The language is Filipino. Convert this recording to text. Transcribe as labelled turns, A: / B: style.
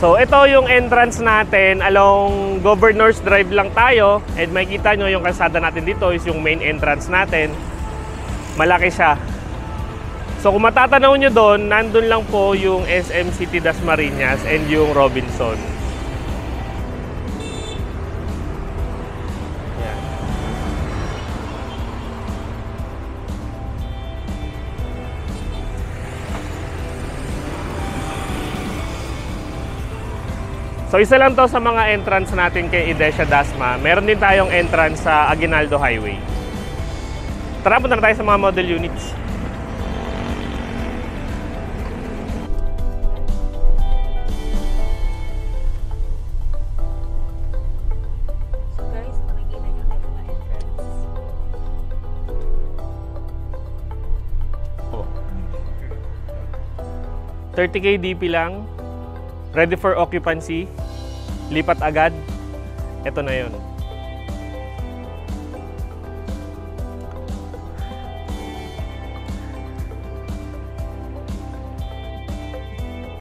A: So ito yung entrance natin, along Governor's Drive lang tayo, and makikita nyo yung kalsada natin dito is yung main entrance natin. Malaki siya. So kung matatanaw nyo doon, nandun lang po yung SM City Dasmariñas and yung Robinson. Yan. So isa lang to sa mga entrance natin kay Edesha Dasma. Meron din tayong entrance sa Aguinaldo Highway. Tara, punta na tayo sa mga model units.
B: So guys, makikita nyo tayo mga entrance.
A: Oh. 30K DP lang. Ready for occupancy. Lipat agad. Ito na yun.